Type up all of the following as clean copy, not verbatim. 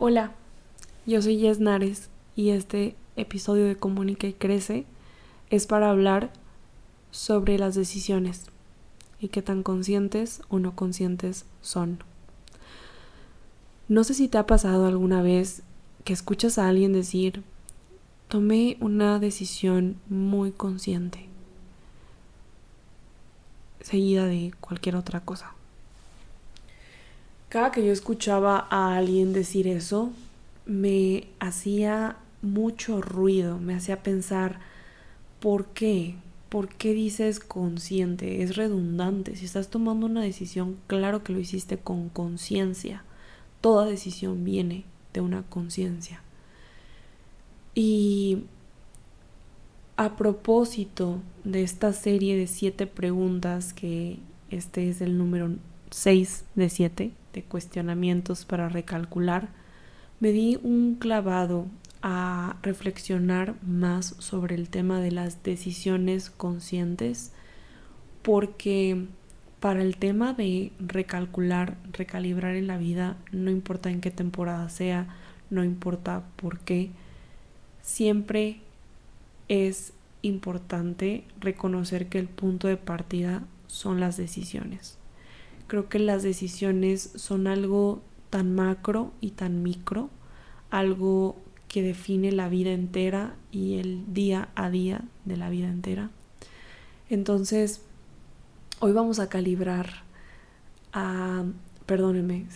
Hola, yo soy Jess Nares y este episodio de Comunica y Crece es para hablar sobre las decisiones y qué tan conscientes o no conscientes son. No sé si te ha pasado alguna vez que escuchas a alguien decir: tomé una decisión muy consciente, seguida de cualquier otra cosa. Cada que yo escuchaba a alguien decir eso, me hacía mucho ruido, me hacía pensar: ¿por qué? ¿Por qué dices consciente? Es redundante. Si estás tomando una decisión, claro que lo hiciste con conciencia. Toda decisión viene de una conciencia. Y a propósito de esta serie de 7 preguntas, que este es el número 6 de 7 de cuestionamientos para recalcular, me di un clavado a reflexionar más sobre el tema de las decisiones conscientes, porque para el tema de recalcular, recalibrar en la vida, no importa en qué temporada sea, no importa por qué, siempre es importante reconocer que el punto de partida son las decisiones. Creo que las decisiones son algo tan macro y tan micro, algo que define la vida entera y el día a día de la vida entera. Entonces, hoy vamos a calibrar perdónenme,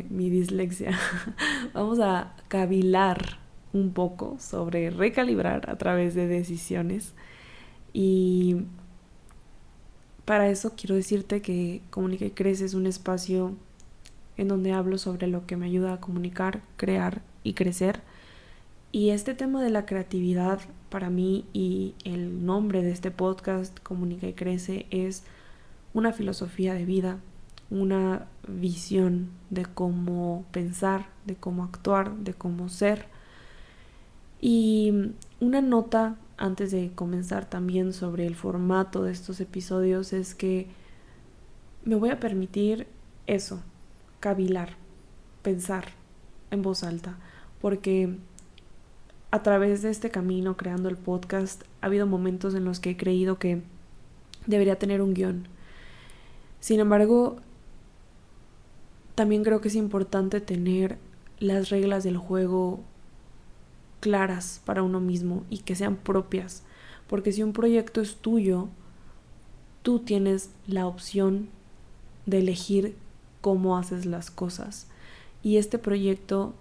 mi dislexia. Vamos a cavilar un poco sobre recalibrar a través de decisiones. Y para eso quiero decirte que Comunica y Crece es un espacio en donde hablo sobre lo que me ayuda a comunicar, crear y crecer. Y este tema de la creatividad para mí, y el nombre de este podcast, Comunica y Crece, es una filosofía de vida, una visión de cómo pensar, de cómo actuar, de cómo ser. Y una nota antes de comenzar también sobre el formato de estos episodios es que me voy a permitir eso, cavilar, pensar en voz alta, porque a través de este camino creando el podcast ha habido momentos en los que he creído que debería tener un guión. Sin embargo, también creo que es importante tener las reglas del juego claras para uno mismo y que sean propias, porque si un proyecto es tuyo, tú tienes la opción de elegir cómo haces las cosas. Y este proyecto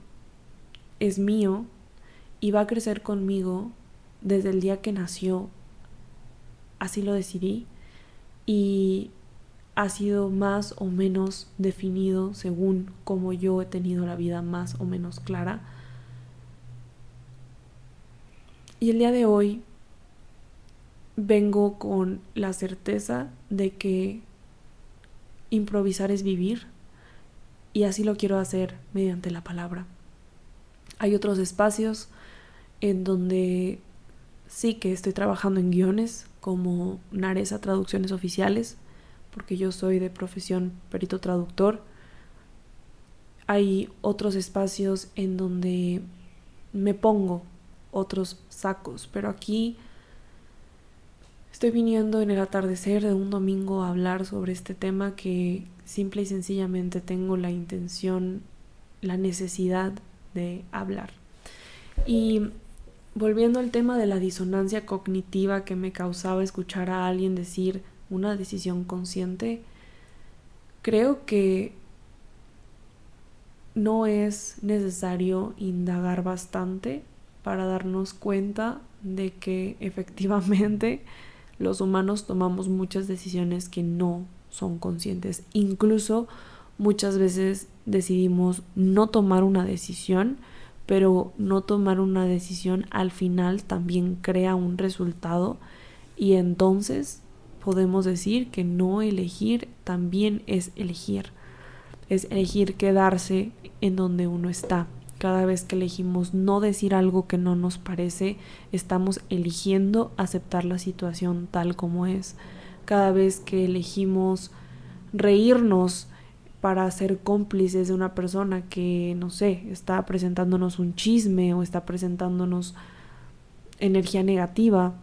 es mío y va a crecer conmigo desde el día que nació. Así lo decidí y ha sido más o menos definido según cómo yo he tenido la vida más o menos clara. Y el día de hoy vengo con la certeza de que improvisar es vivir, y así lo quiero hacer mediante la palabra. Hay otros espacios en donde sí que estoy trabajando en guiones, como Naresa Traducciones Oficiales, porque yo soy de profesión perito traductor. Hay otros espacios en donde me pongo otros sacos, pero aquí estoy viniendo en el atardecer de un domingo a hablar sobre este tema que simple y sencillamente tengo la intención, la necesidad de hablar. Y volviendo al tema de la disonancia cognitiva que me causaba escuchar a alguien decir una decisión consciente, creo que no es necesario indagar bastante para darnos cuenta de que efectivamente los humanos tomamos muchas decisiones que no son conscientes. Incluso muchas veces decidimos no tomar una decisión, pero no tomar una decisión al final también crea un resultado, y entonces podemos decir que no elegir también es elegir. Es elegir quedarse en donde uno está. Cada vez que elegimos no decir algo que no nos parece, estamos eligiendo aceptar la situación tal como es. Cada vez que elegimos reírnos para ser cómplices de una persona que, no sé, está presentándonos un chisme o está presentándonos energía negativa.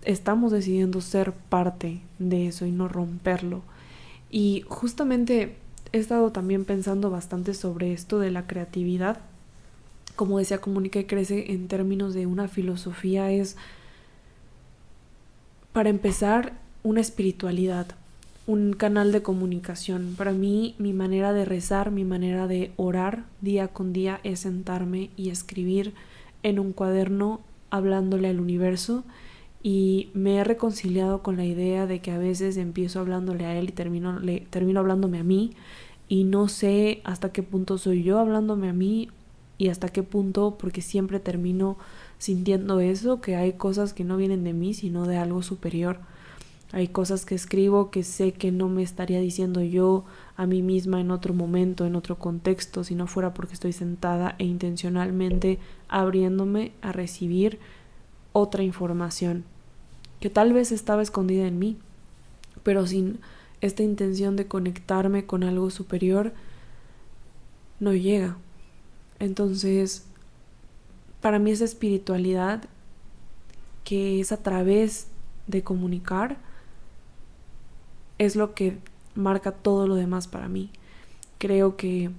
Estamos decidiendo ser parte de eso y no romperlo. Y justamente he estado también pensando bastante sobre esto de la creatividad. Como decía Comunica y Crece, en términos de una filosofía, es, para empezar, una espiritualidad, un canal de comunicación. Para mí, mi manera de rezar, mi manera de orar día con día es sentarme y escribir en un cuaderno hablándole al universo, y me he reconciliado con la idea de que a veces empiezo hablándole a él y termino hablándome a mí, y no sé hasta qué punto soy yo hablándome a mí y hasta qué punto, porque siempre termino sintiendo eso, que hay cosas que no vienen de mí sino de algo superior. Hay cosas que escribo que sé que no me estaría diciendo yo a mí misma en otro momento, en otro contexto, si no fuera porque estoy sentada e intencionalmente abriéndome a recibir otra información que tal vez estaba escondida en mí, pero sin esta intención de conectarme con algo superior, no llega. Entonces, para mí esa espiritualidad, que es a través de comunicar, es lo que marca todo lo demás para mí. Creo que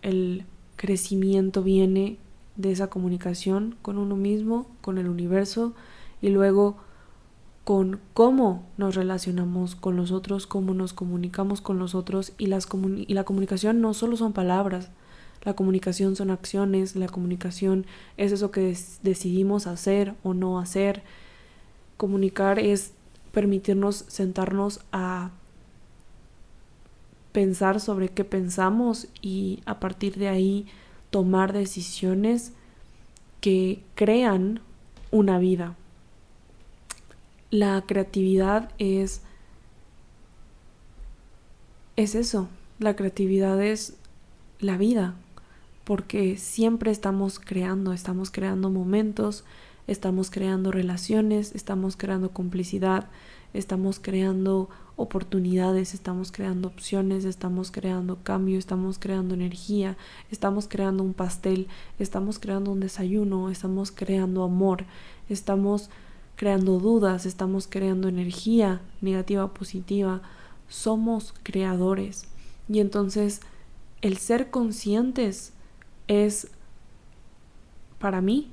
el crecimiento viene de esa comunicación con uno mismo, con el universo, y luego con cómo nos relacionamos con los otros, cómo nos comunicamos con los otros. Y la comunicación no solo son palabras, la comunicación son acciones, la comunicación es eso que decidimos hacer o no hacer. Comunicar es permitirnos sentarnos a pensar sobre qué pensamos y a partir de ahí tomar decisiones que crean una vida. La creatividad es eso, la creatividad es la vida, porque siempre estamos creando momentos, estamos creando relaciones, estamos creando complicidad, estamos creando oportunidades, estamos creando opciones, estamos creando cambio, estamos creando energía, estamos creando un pastel, estamos creando un desayuno, estamos creando amor, estamos creando dudas, estamos creando energía negativa, positiva. Somos creadores. Y entonces el ser conscientes es, para mí,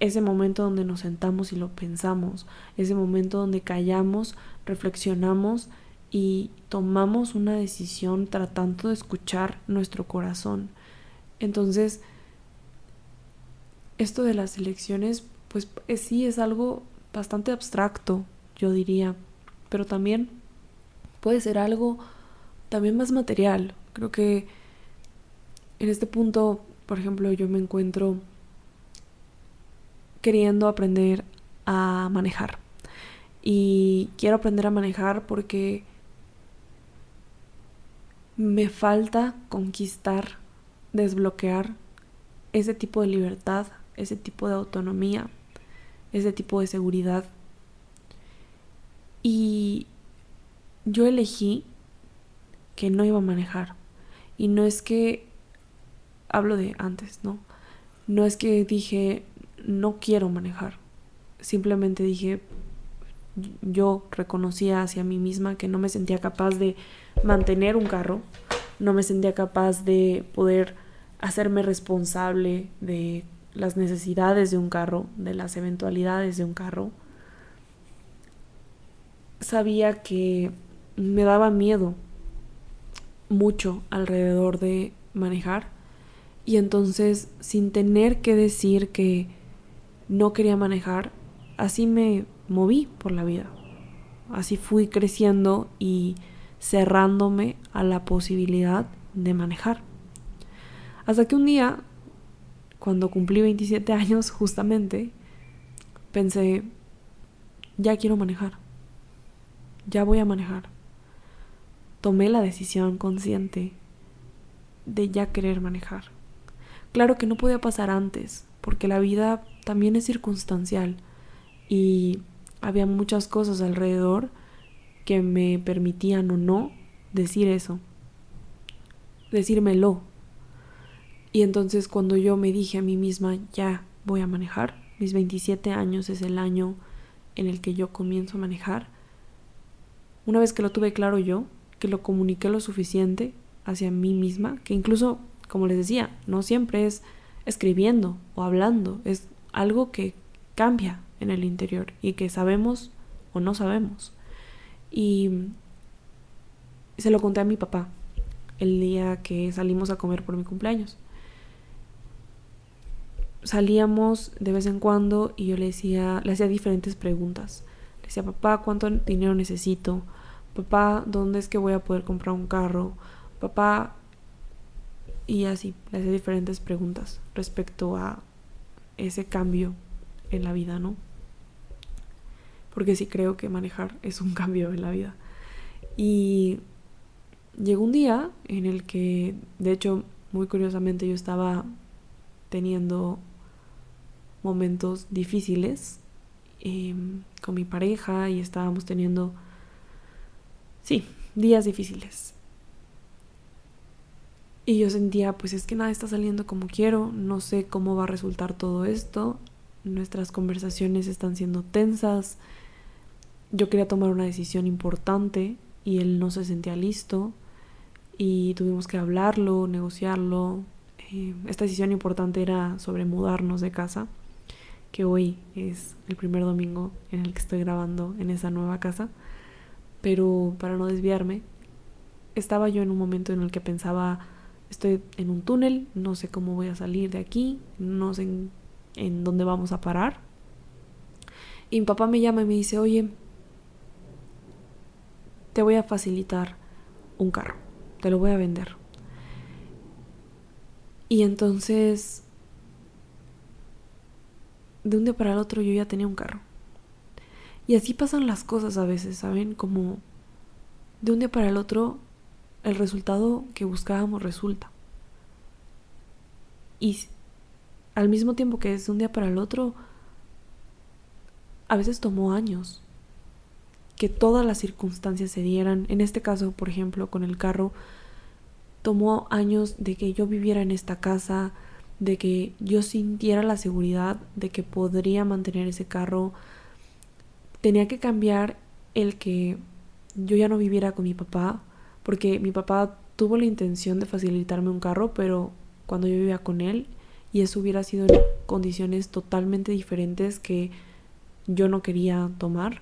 ese momento donde nos sentamos y lo pensamos, ese momento donde callamos, reflexionamos y tomamos una decisión tratando de escuchar nuestro corazón. Entonces, esto de las elecciones, pues sí es algo bastante abstracto, yo diría, pero también puede ser algo también más material. Creo que en este punto, por ejemplo, yo me encuentro queriendo aprender a manejar. Y quiero aprender a manejar porque me falta conquistar, desbloquear ese tipo de libertad, ese tipo de autonomía, ese tipo de seguridad. Y yo elegí que no iba a manejar. Y no es que, hablo de antes, ¿no? No es que dije, no quiero manejar. Simplemente dije, yo reconocía hacia mí misma que no me sentía capaz de mantener un carro, no me sentía capaz de poder hacerme responsable de las necesidades de un carro, de las eventualidades de un carro. Sabía que me daba miedo mucho alrededor de manejar, y entonces, sin tener que decir que no quería manejar, así me moví por la vida. Así fui creciendo y cerrándome a la posibilidad de manejar. Hasta que un día, cuando cumplí 27 años justamente, pensé, ya quiero manejar. Ya voy a manejar. Tomé la decisión consciente de ya querer manejar. Claro que no podía pasar antes, porque la vida también es circunstancial y había muchas cosas alrededor que me permitían o no decir eso. decírmelo. Y entonces cuando yo me dije a mí misma, ya voy a manejar, mis 27 años es el año en el que yo comienzo a manejar, una vez que lo tuve claro yo, que lo comuniqué lo suficiente hacia mí misma, que incluso, como les decía, no siempre es escribiendo o hablando, es algo que cambia en el interior y que sabemos o no sabemos. Y se lo conté a mi papá el día que salimos a comer por mi cumpleaños. Salíamos de vez en cuando y yo le hacía diferentes preguntas. Le decía, papá, ¿cuánto dinero necesito? Papá, ¿dónde es que voy a poder comprar un carro? Papá, y así, le hacía diferentes preguntas respecto a ese cambio en la vida, ¿no? Porque sí creo que manejar es un cambio en la vida. Y llegó un día en el que, de hecho, muy curiosamente yo estaba teniendo momentos difíciles con mi pareja y estábamos teniendo, sí, días difíciles. Y yo sentía, pues es que nada está saliendo como quiero, no sé cómo va a resultar todo esto, nuestras conversaciones están siendo tensas, yo quería tomar una decisión importante y él no se sentía listo y tuvimos que hablarlo, negociarlo. Esta decisión importante era sobre mudarnos de casa, que hoy es el primer domingo en el que estoy grabando en esa nueva casa. Pero para no desviarme, estaba yo en un momento en el que pensaba, estoy en un túnel, no sé cómo voy a salir de aquí, no sé en dónde vamos a parar. Y mi papá me llama y me dice, oye, te voy a facilitar un carro, te lo voy a vender. Y entonces, de un día para el otro yo ya tenía un carro. Y así pasan las cosas a veces, ¿saben? Como de un día para el otro el resultado que buscábamos resulta. Y al mismo tiempo que es de un día para el otro, a veces tomó años que todas las circunstancias se dieran. En este caso, por ejemplo, con el carro, tomó años de que yo viviera en esta casa, de que yo sintiera la seguridad de que podría mantener ese carro. Tenía que cambiar el que yo ya no viviera con mi papá, porque mi papá tuvo la intención de facilitarme un carro, pero cuando yo vivía con él, y eso hubiera sido en condiciones totalmente diferentes que yo no quería tomar.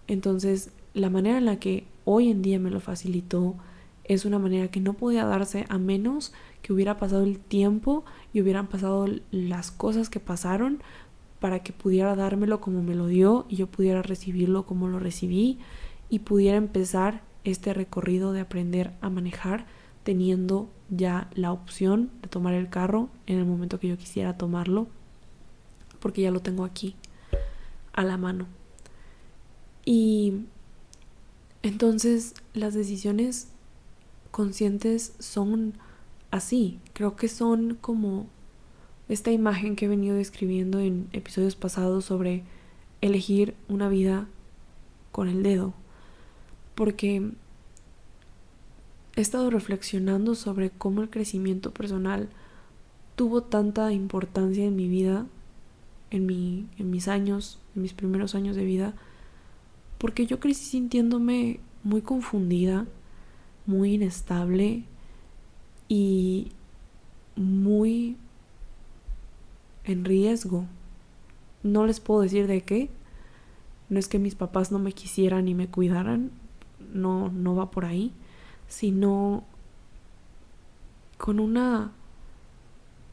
Entonces, la manera en la que hoy en día me lo facilitó es una manera que no podía darse a menos que hubiera pasado el tiempo y hubieran pasado las cosas que pasaron para que pudiera dármelo como me lo dio y yo pudiera recibirlo como lo recibí y pudiera empezar este recorrido de aprender a manejar teniendo ya la opción de tomar el carro en el momento que yo quisiera tomarlo, porque ya lo tengo aquí a la mano. Y entonces las decisiones conscientes son así. Creo que son como esta imagen que he venido describiendo en episodios pasados sobre elegir una vida con el dedo. Porque he estado reflexionando sobre cómo el crecimiento personal tuvo tanta importancia en mi vida, en mis años, en mis primeros años de vida, porque yo crecí sintiéndome muy confundida, muy inestable y muy en riesgo. No les puedo decir de qué. No es que mis papás no me quisieran y me cuidaran, no va por ahí, sino con una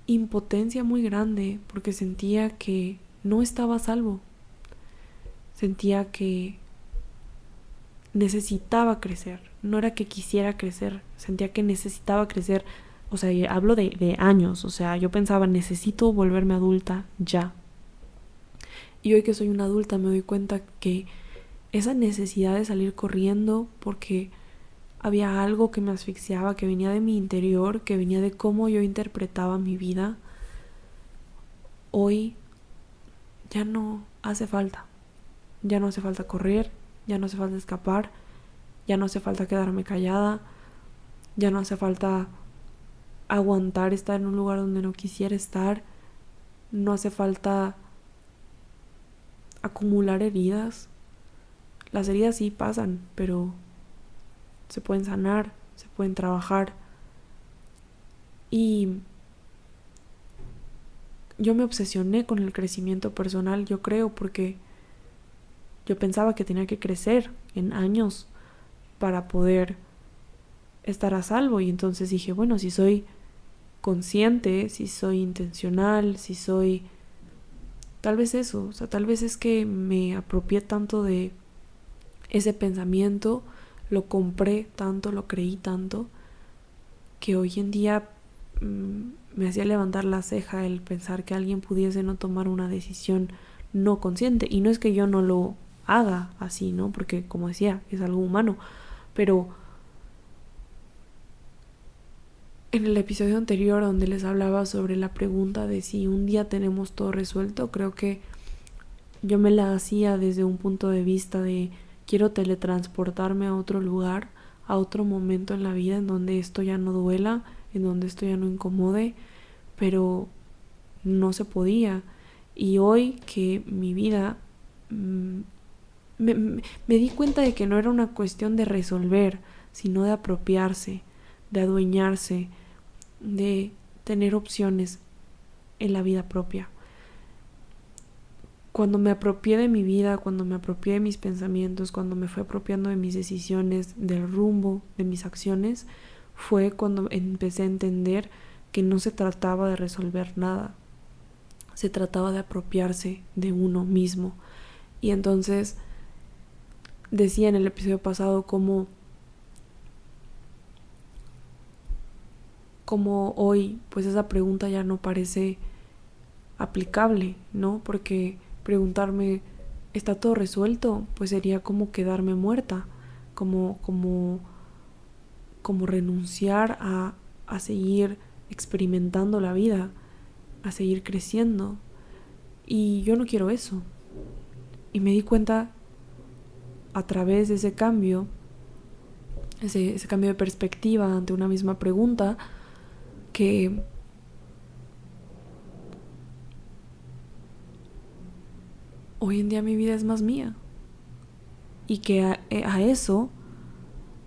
impotencia muy grande porque sentía que no estaba a salvo. Sentía que necesitaba crecer. No era que quisiera crecer, sentía que necesitaba crecer. O sea, hablo de años. O sea, yo pensaba, necesito volverme adulta ya. Y hoy que soy una adulta me doy cuenta que esa necesidad de salir corriendo porque había algo que me asfixiaba, que venía de mi interior, que venía de cómo yo interpretaba mi vida, hoy ya no hace falta. Ya no hace falta correr, ya no hace falta escapar, ya no hace falta quedarme callada, ya no hace falta aguantar estar en un lugar donde no quisiera estar. No hace falta acumular heridas. Las heridas sí pasan, pero se pueden sanar, se pueden trabajar. Y yo me obsesioné con el crecimiento personal, yo creo, porque yo pensaba que tenía que crecer en años para poder estar a salvo. Y entonces dije, bueno, si soy consciente, si soy intencional, si soy... Tal vez eso, o sea, tal vez es que me apropié tanto de ese pensamiento, lo compré tanto, lo creí tanto, que hoy en día me hacía levantar la ceja el pensar que alguien pudiese no tomar una decisión no consciente. Y no es que yo no lo haga así, ¿no? Porque, como decía, es algo humano. Pero en el episodio anterior, donde les hablaba sobre la pregunta de si un día tenemos todo resuelto, creo que yo me la hacía desde un punto de vista de quiero teletransportarme a otro lugar, a otro momento en la vida en donde esto ya no duela, en donde esto ya no incomode, pero no se podía. Y hoy que mi vida me di cuenta de que no era una cuestión de resolver, sino de apropiarse, de adueñarse, de tener opciones en la vida propia. Cuando me apropié de mi vida, cuando me apropié de mis pensamientos, cuando me fui apropiando de mis decisiones, del rumbo de mis acciones, fue cuando empecé a entender que no se trataba de resolver nada, se trataba de apropiarse de uno mismo. Y entonces decía en el episodio pasado cómo hoy pues esa pregunta ya no parece aplicable, ¿no? Porque preguntarme ¿está todo resuelto? Pues sería como quedarme muerta, como renunciar a seguir experimentando la vida, a seguir creciendo. Y yo no quiero eso. Y me di cuenta a través de ese cambio, ese cambio de perspectiva ante una misma pregunta, que hoy en día mi vida es más mía. Y que a eso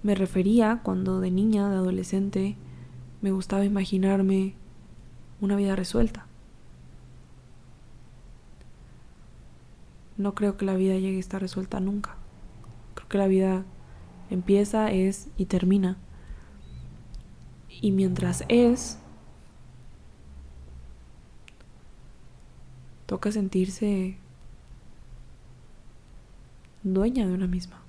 me refería cuando de niña, de adolescente, me gustaba imaginarme una vida resuelta. No creo que la vida llegue a estar resuelta nunca. Creo que la vida empieza, es y termina. Y mientras toca sentirse dueña de una misma.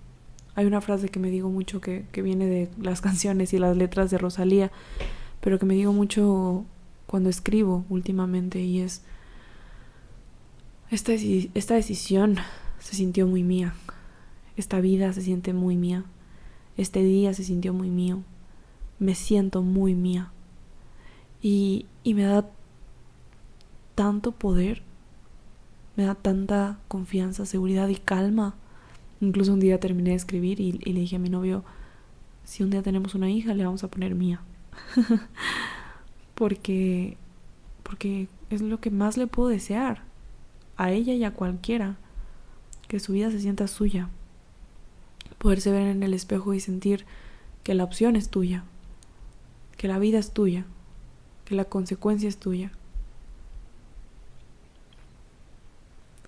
Hay una frase que me digo mucho que viene de las canciones y las letras de Rosalía, pero que me digo mucho cuando escribo últimamente, y es esta decisión se sintió muy mía, esta vida se siente muy mía, este día se sintió muy mío, me siento muy mía, y me da tanto poder, me da tanta confianza, seguridad y calma. Incluso un día terminé de escribir y le dije a mi novio, si un día tenemos una hija le vamos a poner Mía. porque es lo que más le puedo desear a ella y a cualquiera, que su vida se sienta suya, poderse ver en el espejo y sentir que la opción es tuya, que la vida es tuya, que la consecuencia es tuya,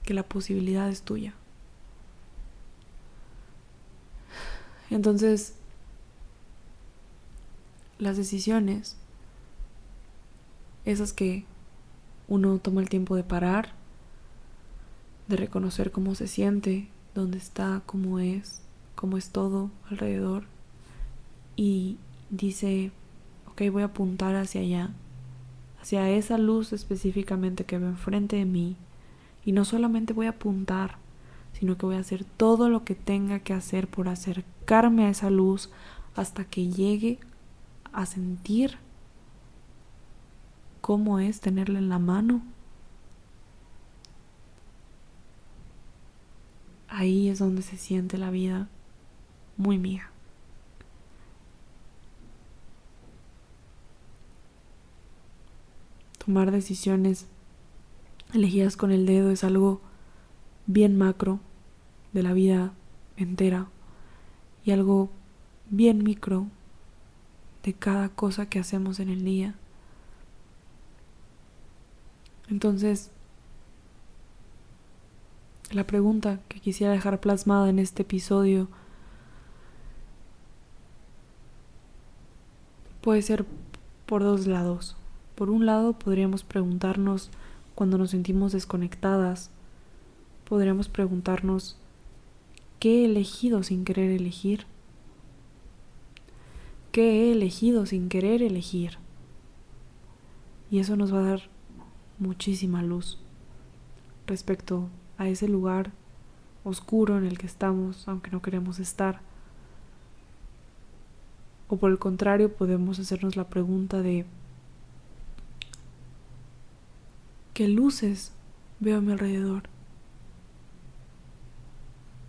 que la posibilidad es tuya. Entonces, las decisiones, esas que uno toma el tiempo de parar, de reconocer cómo se siente, dónde está, cómo es todo alrededor, y dice, ok, voy a apuntar hacia allá, hacia esa luz específicamente que veo enfrente de mí, y no solamente voy a apuntar, sino que voy a hacer todo lo que tenga que hacer por acercarme a esa luz hasta que llegue a sentir cómo es tenerla en la mano. Ahí es donde se siente la vida muy mía. tomar decisiones elegidas con el dedo es algo bien macro de la vida entera y algo bien micro de cada cosa que hacemos en el día. Entonces, la pregunta que quisiera dejar plasmada en este episodio puede ser por dos lados. Por un lado, podríamos preguntarnos cuando nos sentimos desconectadas, podríamos preguntarnos ¿qué he elegido sin querer elegir? ¿Qué he elegido sin querer elegir? Y eso nos va a dar muchísima luz respecto a ese lugar oscuro en el que estamos, aunque no queremos estar. O por el contrario, podemos hacernos la pregunta de ¿qué luces veo a mi alrededor?